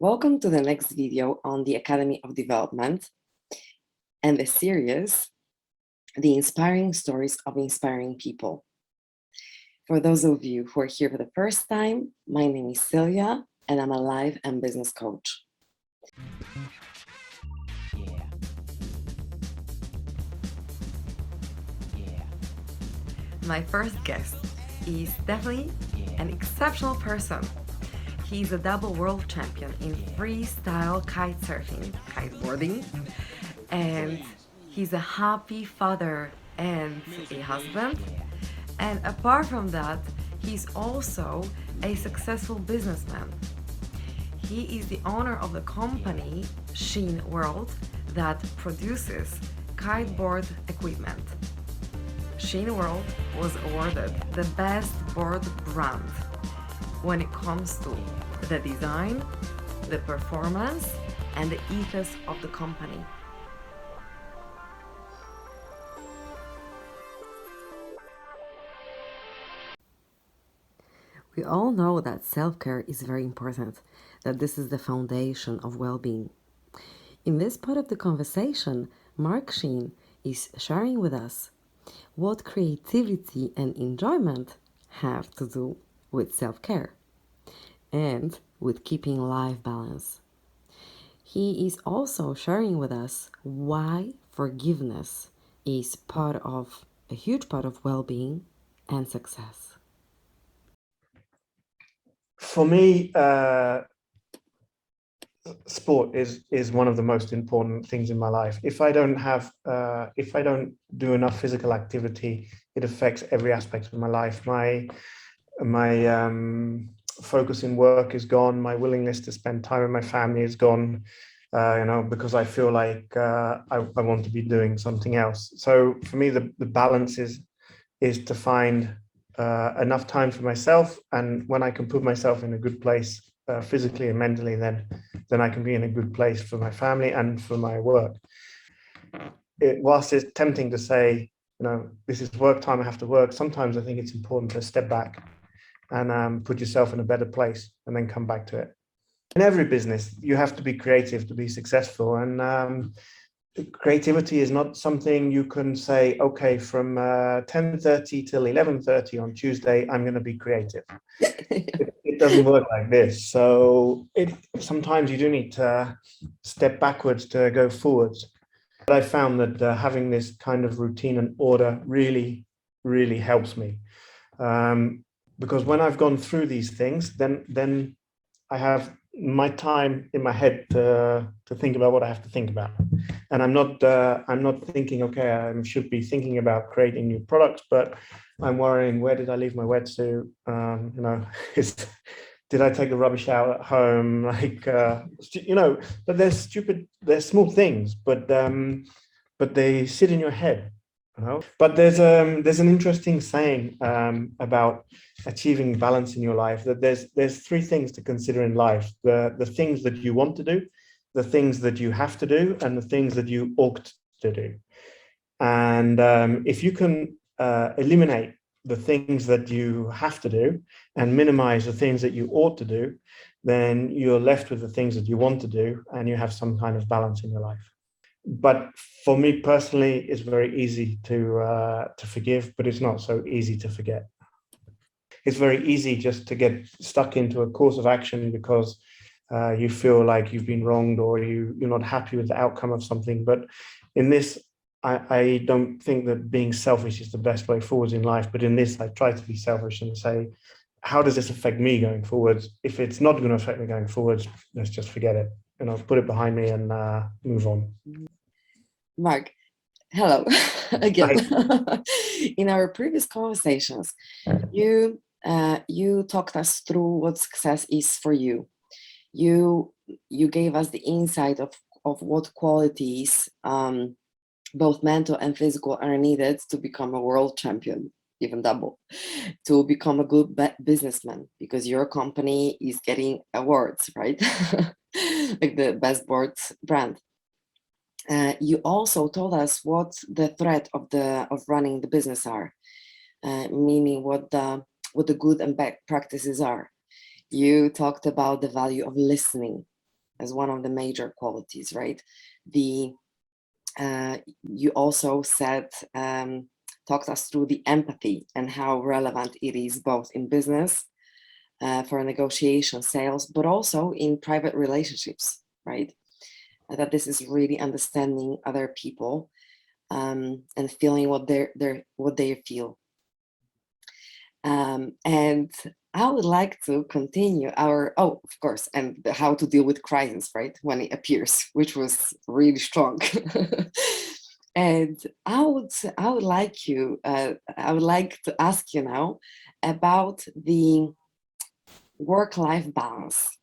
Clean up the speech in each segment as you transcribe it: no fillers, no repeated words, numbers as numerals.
Welcome to the next video on the Academy of Development and the series, The Inspiring Stories of Inspiring People. For those of you who are here for the first time, my name is Sylwia and I'm a life and business coach. My first guest is definitely an exceptional person. He's a double world champion in freestyle kite surfing, kiteboarding, and he's a happy father and a husband. And apart from that, he's also a successful businessman. He is the owner of the company Shinn World that produces kiteboard equipment. Shinn World was awarded the best board brand when it comes to the design, the performance, and the ethos of the company. We all know that self-care is very important, that this is the foundation of well-being. In this part of the conversation, Mark Shinn is sharing with us what creativity and enjoyment have to do with self-care and with keeping life balance. He is also sharing with us why forgiveness is a huge part of well-being and success. For me, sport is one of the most important things in my life. If I don't do enough physical activity, it affects every aspect of my life. My focus in work is gone. My willingness to spend time with my family is gone. Because I feel like I want to be doing something else. So for me, the balance is to find enough time for myself, and when I can put myself in a good place physically and mentally, then I can be in a good place for my family and for my work. Whilst it's tempting to say, this is work time, I have to work, sometimes I think it's important to step back and put yourself in a better place and then come back to it. In every business, you have to be creative to be successful, and creativity is not something you can say, okay, from 10:30 till 11:30 on Tuesday, I'm going to be creative. It doesn't work like this. So sometimes you do need to step backwards to go forwards. But I found that having this kind of routine and order really, really helps me. Because when I've gone through these things, then I have my time in my head to think about what I have to think about, and I'm not thinking, okay, I should be thinking about creating new products, but I'm worrying, where did I leave my wetsuit? Did I take the rubbish out at home? But they're small things, but they sit in your head. But there's an interesting saying about achieving balance in your life, that there's three things to consider in life: the things that you want to do, the things that you have to do, and the things that you ought to do. And if you can eliminate the things that you have to do and minimize the things that you ought to do, then you're left with the things that you want to do, and you have some kind of balance in your life. But for me personally, it's very easy to forgive, but it's not so easy to forget. It's very easy just to get stuck into a course of action because you feel like you've been wronged, or you're not happy with the outcome of something. But in this, I don't think that being selfish is the best way forwards in life. But in this, I try to be selfish and say, how does this affect me going forwards? If it's not going to affect me going forwards, let's just forget it. Put it behind me and move on. Mark, hello again. In our previous conversations, you talked us through what success is for you. You gave us the insight of what qualities, both mental and physical, are needed to become a world champion, even double, to become a good businessman, because your company is getting awards, right? Like the best board brand. You also told us what the threat of running the business are, meaning what the good and bad practices are. You talked about the value of listening, as one of the major qualities, right? The you also said, talked us through the empathy and how relevant it is both in business for negotiation, sales, but also in private relationships, right? That this is really understanding other people and feeling what they feel. And I would like to continue of course, and how to deal with crisis, right, when it appears, which was really strong. And I would like to ask you now about the work-life balance,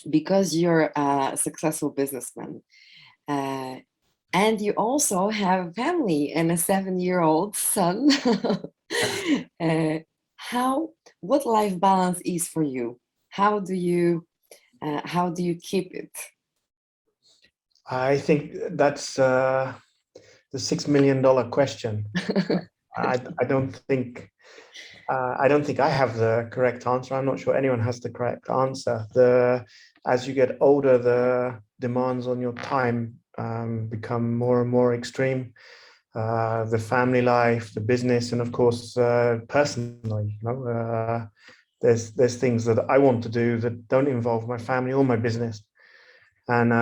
because you're a successful businessman. And you also have a family and a 7-year-old son. What life balance is for you? How do you keep it? I think that's the $6 million question. I don't think I have the correct answer. I'm not sure anyone has the correct answer. As you get older, the demands on your time become more and more extreme. The family life, the business, and of course, personally, there's things that I want to do that don't involve my family or my business, and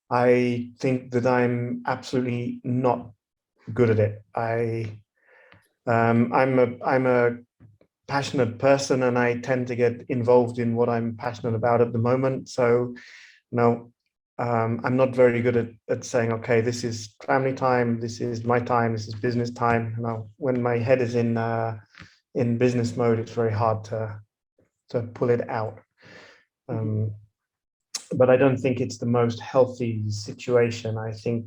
I think that I'm absolutely not good at it. I'm a passionate person, and I tend to get involved in what I'm passionate about at the moment. So, I'm not very good at saying, okay, this is family time, this is my time, this is business time. When my head is in business mode, it's very hard to pull it out. But I don't think it's the most healthy situation. I think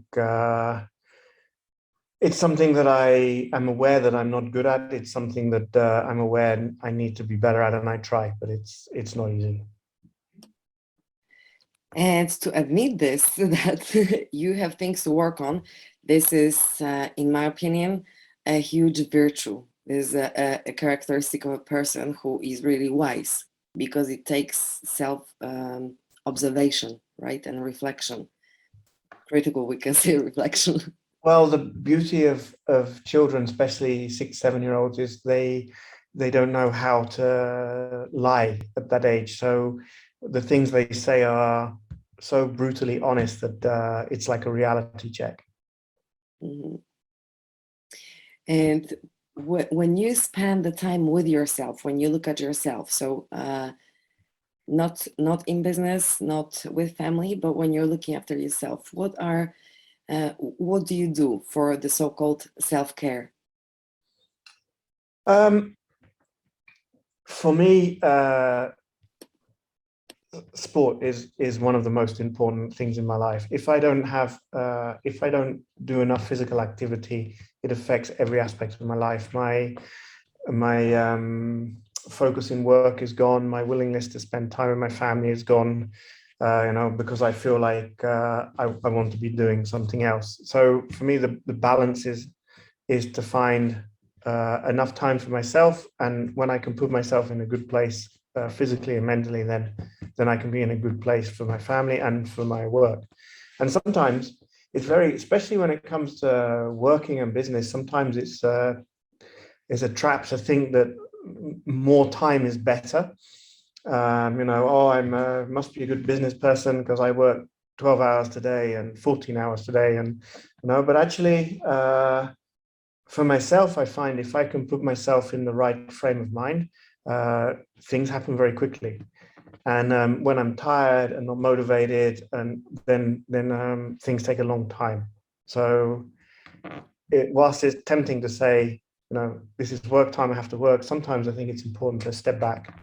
it's something that I am aware that I'm not good at. It's something that I'm aware I need to be better at, and I try, but it's not easy. And to admit this, that you have things to work on, this is, in my opinion, a huge virtue. This is a characteristic of a person who is really wise, because it takes self-observation, right, and reflection. Critical, we can say, reflection. Well, the beauty of children, especially 6, 7-year-olds, is they don't know how to lie at that age. So the things they say are so brutally honest that it's like a reality check. Mm-hmm. And when you spend the time with yourself, when you look at yourself, so not in business, not with family, but when you're looking after yourself, what do you do for the so-called self-care? For me, sport is one of the most important things in my life. If I don't do enough physical activity, it affects every aspect of my life. My focus in work is gone. My willingness to spend time with my family is gone. Because I feel like I want to be doing something else. So for me, the balance is to find enough time for myself, and when I can put myself in a good place physically and mentally, then I can be in a good place for my family and for my work. And sometimes it's especially when it comes to working and business, sometimes it's a trap to think that more time is better. I must be a good business person because I work 12 hours today and 14 hours today, and but actually for myself, I find if I can put myself in the right frame of mind, things happen very quickly. And when I'm tired and not motivated, and then things take a long time. So whilst it's tempting to say, this is work time, I have to work, sometimes I think it's important to step back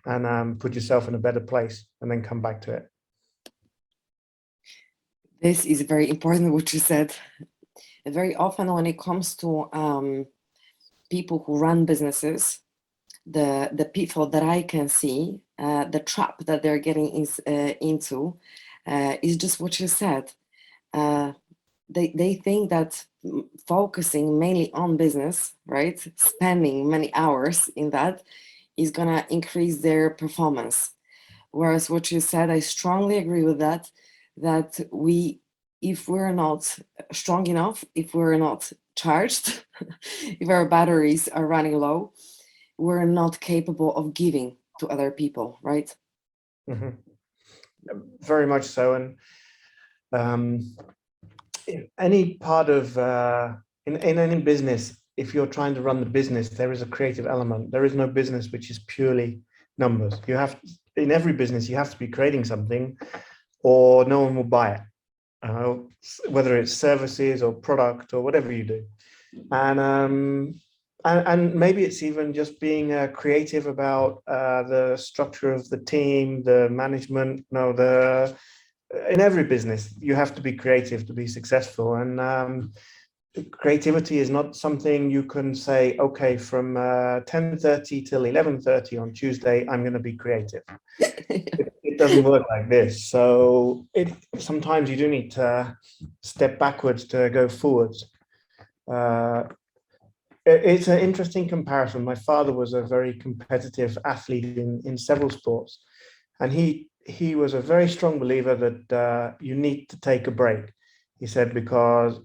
and put yourself in a better place and then come back to it. This is very important what you said. Very often when it comes to people who run businesses, the pitfall that I can see, the trap that they're getting into is just what you said. They think that focusing mainly on business, right, spending many hours in that, is gonna increase their performance. Whereas what you said, I strongly agree with that, that if we're not strong enough, if we're not charged, if our batteries are running low, we're not capable of giving to other people, right? Mm-hmm. Very much so. And in any part of, in any business, if you're trying to run the business, there is a creative element. There is no business which is purely numbers. You have, in every business, you have to be creating something or no one will buy it. Whether it's services or product or whatever you do. And maybe it's even just being creative about the structure of the team, the management. No, in every business you have to be creative to be successful, and creativity is not something you can say, okay, from 10:30 till 11:30 on Tuesday I'm going to be creative. It doesn't work like this. So sometimes you do need to step backwards to go forwards. It's an interesting comparison. My father was a very competitive athlete in several sports, and he was a very strong believer that you need to take a break. He said, because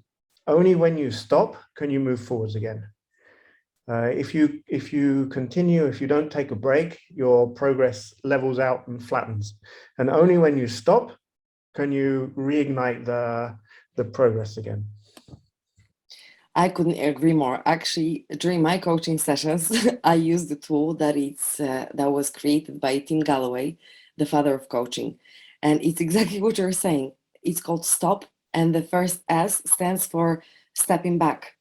only when you stop can you move forwards again. If you continue, if you don't take a break, your progress levels out and flattens. And only when you stop can you reignite the progress again. I couldn't agree more. Actually, during my coaching sessions, I use the tool that was created by Tim Galloway, the father of coaching, and it's exactly what you're saying. It's called STOP, and the first S stands for stepping back.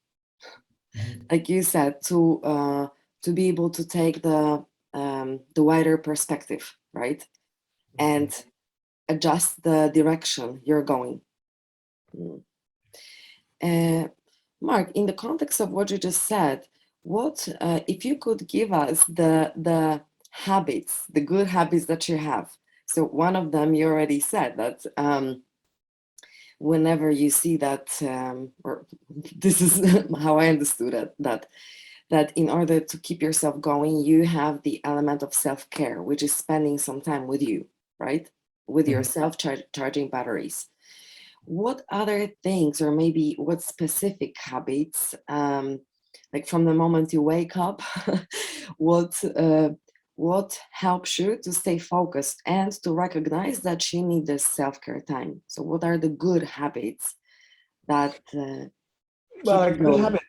Like you said, to be able to take the wider perspective, right, and adjust the direction you're going. Mark, in the context of what you just said, what if you could give us the habits, the good habits that you have? So one of them you already said, that whenever you see that, or this is how I understood it, that in order to keep yourself going, you have the element of self-care, which is spending some time with you, right? With yourself, charging batteries. What other things, or maybe what specific habits, like from the moment you wake up, what helps you to stay focused and to recognize that you need this self-care time? So what are the good habits that Well, a good habit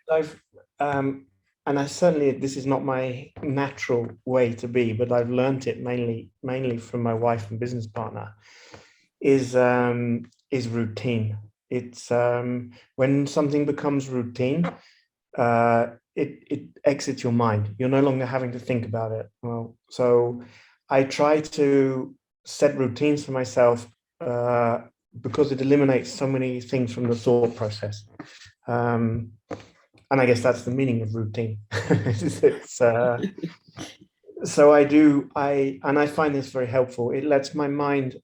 and I certainly, this is not my natural way to be, but I've learned it mainly from my wife and business partner, is routine. It's when something becomes routine, it exits your mind. You're no longer having to think about it. Well, so I try to set routines for myself because it eliminates so many things from the thought process. And I guess that's the meaning of routine. So I find this very helpful. It lets my mind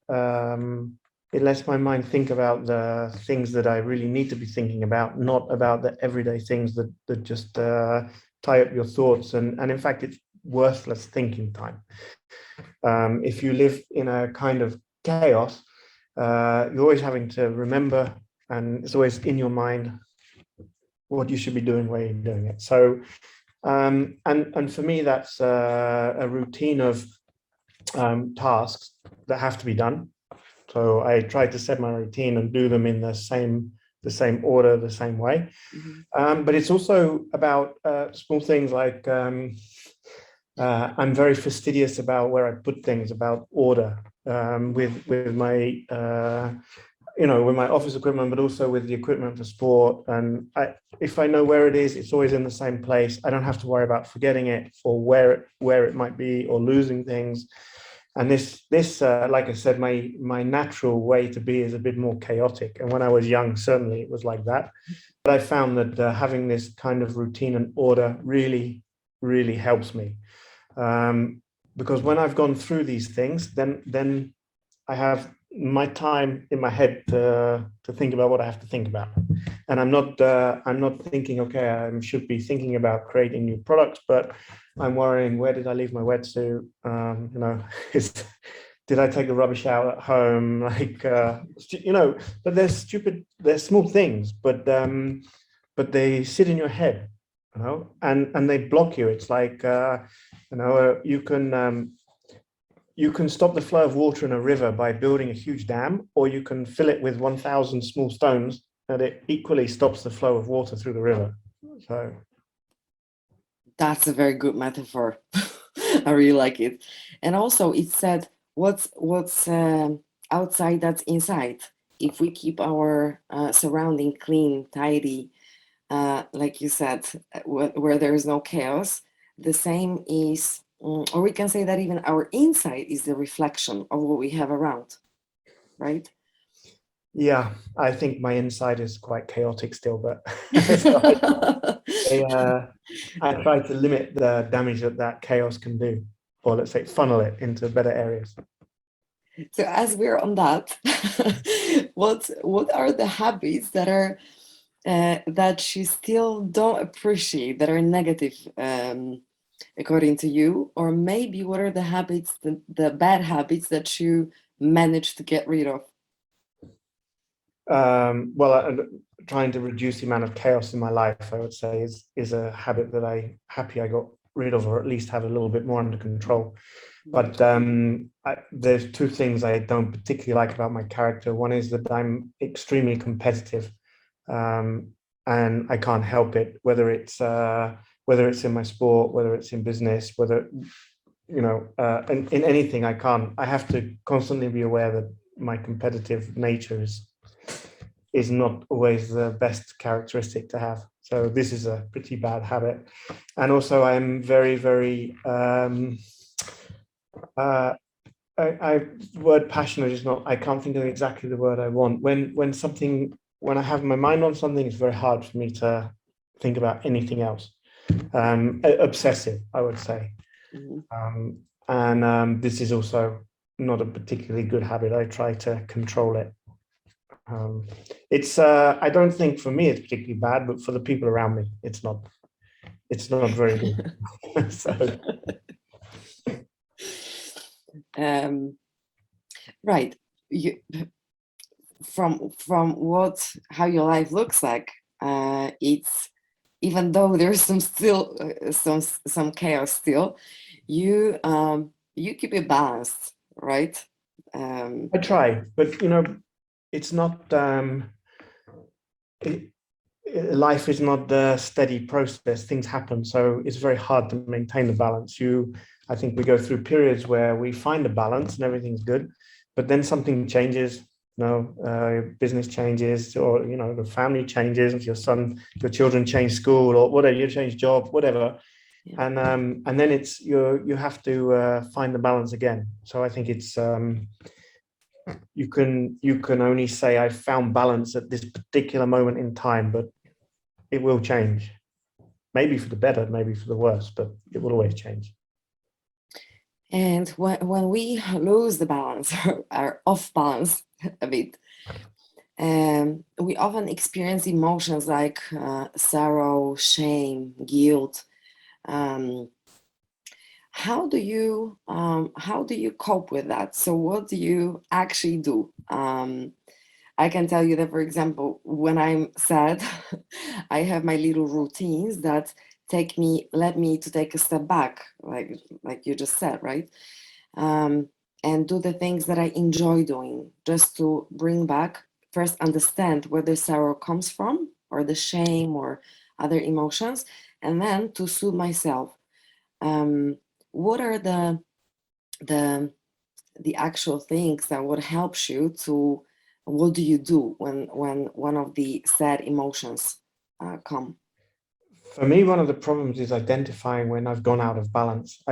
think about the things that I really need to be thinking about, not about the everyday things that just tie up your thoughts. And in fact, it's worthless thinking time. If you live in a kind of chaos, you're always having to remember, and it's always in your mind what you should be doing, where you're doing it. So, and for me, that's a routine of tasks that have to be done. So I try to set my routine and do them in the same order, the same way. But it's also about small things like I'm very fastidious about where I put things, about order, with my with my office equipment, but also with the equipment for sport. And if I know where it is, it's always in the same place. I don't have to worry about forgetting it or where it might be or losing things. And this like I said, my natural way to be is a bit more chaotic. And when I was young, certainly it was like that. But I found that having this kind of routine and order really, really helps me. Because when I've gone through these things, then I have my time in my head to think about what I have to think about, and I'm not thinking, okay, I should be thinking about creating new products, but I'm worrying, where did I leave my wetsuit? did I take the rubbish out at home? Like, but they're small things, but they sit in your head, and they block you. It's like, you can stop the flow of water in a river by building a huge dam, or you can fill it with 1,000 small stones, and it equally stops the flow of water through the river. So that's a very good metaphor. I really like it. And also it said, what's outside, that's inside. If we keep our surrounding clean, tidy, like you said, where there is no chaos, the same is, or we can say that even our inside is the reflection of what we have around, right? yeah, I think my inside is quite chaotic still, but I try to limit the damage that chaos can do, or let's say funnel it into better areas. So as we're on that, what are the habits that are that you still don't appreciate, that are negative, according to you? Or maybe what are the habits, the bad habits that you managed to get rid of? Trying to reduce the amount of chaos in my life, I would say, is a habit that I got rid of, or at least have a little bit more under control. But there's two things I don't particularly like about my character. One is that I'm extremely competitive, and I can't help it. Whether it's in my sport, whether it's in business, whether in anything, I have to constantly be aware that my competitive nature is not always the best characteristic to have. So this is a pretty bad habit. And also I'm very, very, word passionate is not, I can't think of exactly the word I want. When I have my mind on something, it's very hard for me to think about anything else. Obsessive, I would say. This is also not a particularly good habit. I try to control it. I don't think for me it's particularly bad, but for the people around me, it's not very good. So. Right. From how your life looks like, it's, even though there's some chaos still, you keep it balanced, right? I try, but it's not. Life is not the steady process. Things happen, so it's very hard to maintain the balance. I think we go through periods where we find a balance and everything's good, but then something changes. Business changes, or the family changes. Your children change school, or whatever. You change job, whatever. Yeah. And then it's you have to find the balance again. So I think it's you can only say I found balance at this particular moment in time, but it will change. Maybe for the better, maybe for the worse, but it will always change. And when we lose the balance, or are off balance a bit, we often experience emotions like sorrow, shame, guilt. How do you cope with that? So what do you actually do? I can tell you that, for example, when I'm sad, I have my little routines that let me to take a step back, like you just said, right? And do the things that I enjoy doing, just to bring back, first understand where the sorrow comes from, or the shame, or other emotions, and then to soothe myself. What are the actual things that would help you to, what do you do when one of the sad emotions come? For me, one of the problems is identifying when I've gone out of balance.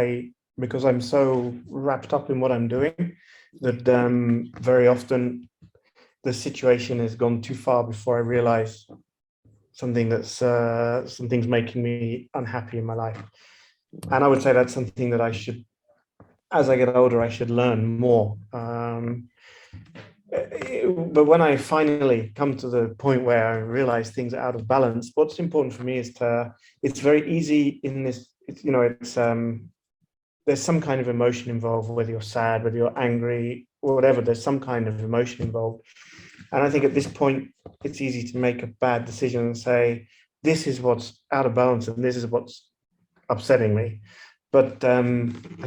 Because I'm so wrapped up in what I'm doing, that very often the situation has gone too far before I realize something's making me unhappy in my life. And I would say that's something that as I get older, I should learn more. But when I finally come to the point where I realize things are out of balance, what's important for me is it's very easy in this, there's some kind of emotion involved, whether you're sad, whether you're angry, whatever, there's some kind of emotion involved. And I think at this point, it's easy to make a bad decision and say, this is what's out of balance and this is what's upsetting me. But I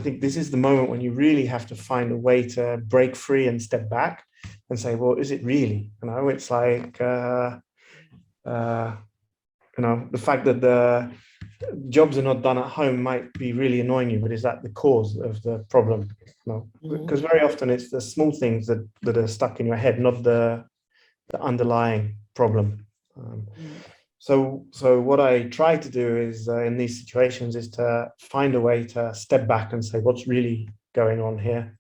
think this is the moment when you really have to find a way to break free and step back and say, well, is it really? You know, it's like, you know, the fact that the jobs are not done at home might be really annoying you, but is that the cause of the problem? You know, because very often it's the small things that are stuck in your head, not the underlying problem. So what I try to do is in these situations is to find a way to step back and say, what's really going on here?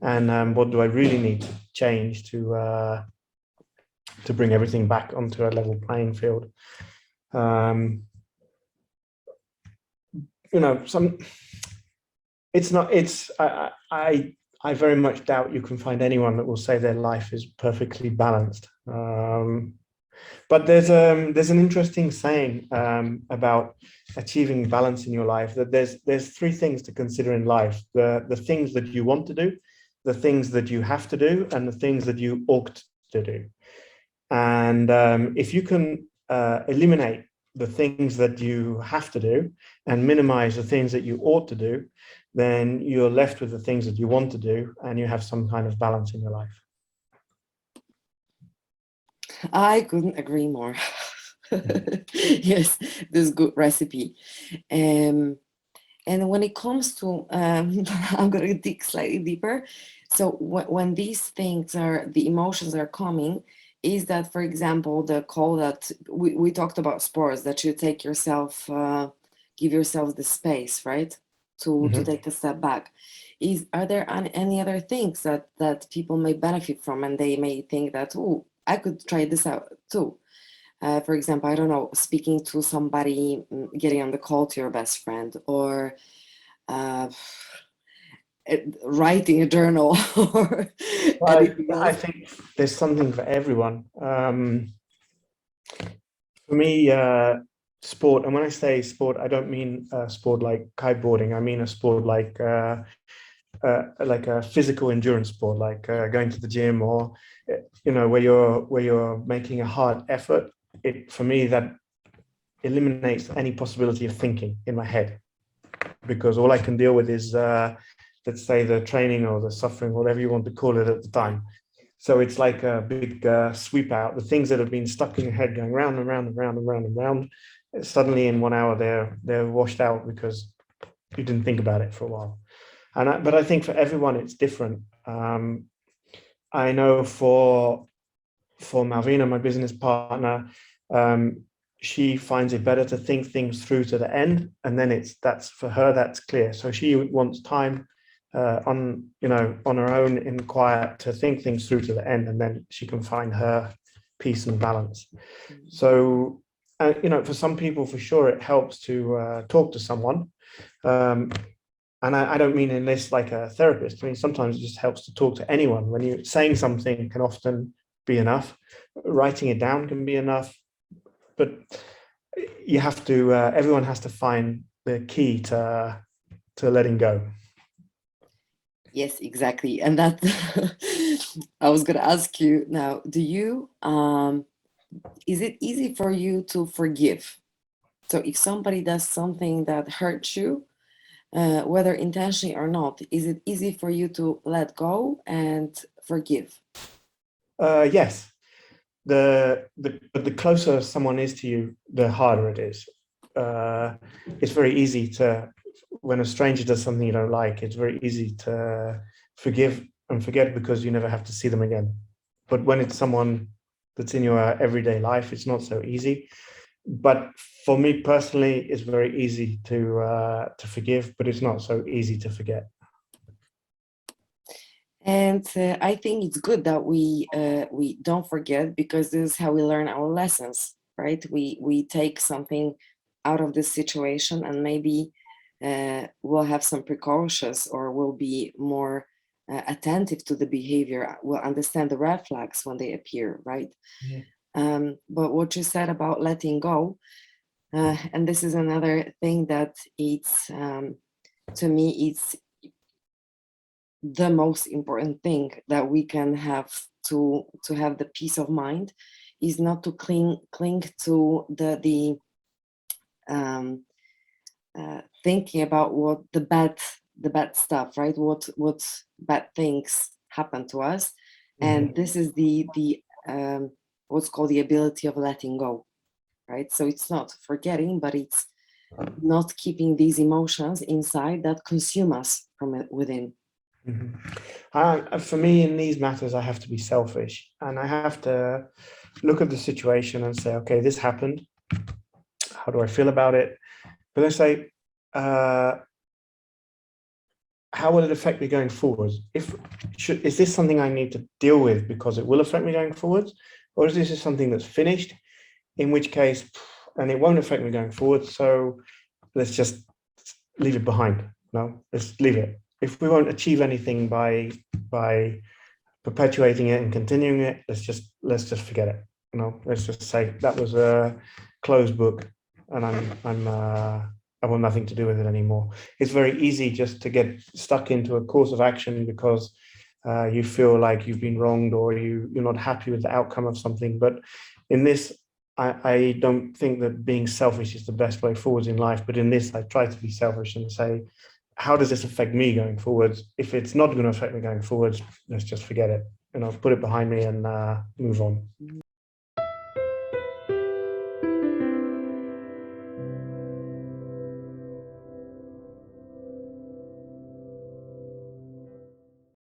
And what do I really need to change to bring everything back onto a level playing field? You know, I very much doubt you can find anyone that will say their life is perfectly balanced. But there's an interesting saying about achieving balance in your life, that there's three things to consider in life: the things that you want to do, the things that you have to do, and the things that you ought to do. And if you can eliminate the things that you have to do and minimize the things that you ought to do, then you're left with the things that you want to do, and you have some kind of balance in your life. I couldn't agree more. Yes, this is good recipe. And when it comes to, I'm going to dig slightly deeper. So when these things are, the emotions are coming, is that, for example, the call that we talked about sports, that you take yourself, give yourself the space, right? To take a step back. Are there any other things that people may benefit from, and they may think that, oh, I could try this out too? For example, I don't know, speaking to somebody, getting on the call to your best friend, or writing a journal, or anything else. I think there's something for everyone. For me, sport, and when I say sport, I don't mean sport like kiteboarding. I mean a sport like a physical endurance sport, like going to the gym, or you know, where you're making a hard effort. For me, that eliminates any possibility of thinking in my head, because all I can deal with is let's say the training or the suffering, whatever you want to call it at the time. So it's like a big sweep out. The things that have been stuck in your head, going round and round and round and round and round, suddenly in 1 hour they're washed out because you didn't think about it for a while. But I think for everyone it's different. I know for Malwina, my business partner, she finds it better to think things through to the end, and then that's for her, that's clear. So she wants time on her own in quiet to think things through to the end, and then she can find her peace and balance. So you know, for some people, for sure, it helps to talk to someone. And I don't mean in this like a therapist. I mean, sometimes it just helps to talk to anyone. When you're saying something can often be enough. Writing it down can be enough. But you have to, everyone has to find the key to letting go. Yes, exactly. And that, I was going to ask you now, is it easy for you to forgive? So if somebody does something that hurts you, whether intentionally or not, is it easy for you to let go and forgive? Yes. But the closer someone is to you, the harder it is. It's very easy to, when a stranger does something you don't like, it's very easy to forgive and forget because you never have to see them again. But when it's someone that's in your everyday life, it's not so easy. But for me personally, it's very easy to forgive, but it's not so easy to forget. And I think it's good that we don't forget, because this is how we learn our lessons, right? We take something out of this situation, and maybe we'll have some precautions, or we'll be more attentive to the behavior. We'll understand the red flags when they appear, right? Yeah. But what you said about letting go, and this is another thing that it's to me, the most important thing that we can have to have the peace of mind is not to cling to the thinking about what the bad stuff, right? What bad things happen to us, and this is the what's called the ability of letting go, right? So it's not forgetting, but it's not keeping these emotions inside that consume us from within. For me, in these matters, I have to be selfish, and I have to look at the situation and say, okay, this happened. How do I feel about it? But then say, how will it affect me going forwards? Is this something I need to deal with because it will affect me going forwards, or is this something that's finished? In which case, and it won't affect me going forward. So let's just leave it behind. No, let's leave it. If we won't achieve anything by perpetuating it and continuing it, let's just forget it. You know, let's just say that was a closed book, and I want nothing to do with it anymore. It's very easy just to get stuck into a course of action because you feel like you've been wronged or you're not happy with the outcome of something. But in this, I don't think that being selfish is the best way forwards in life. But in this, I try to be selfish and say, how does this affect me going forwards? If it's not going to affect me going forwards, let's just forget it. You know, put it behind me and move on.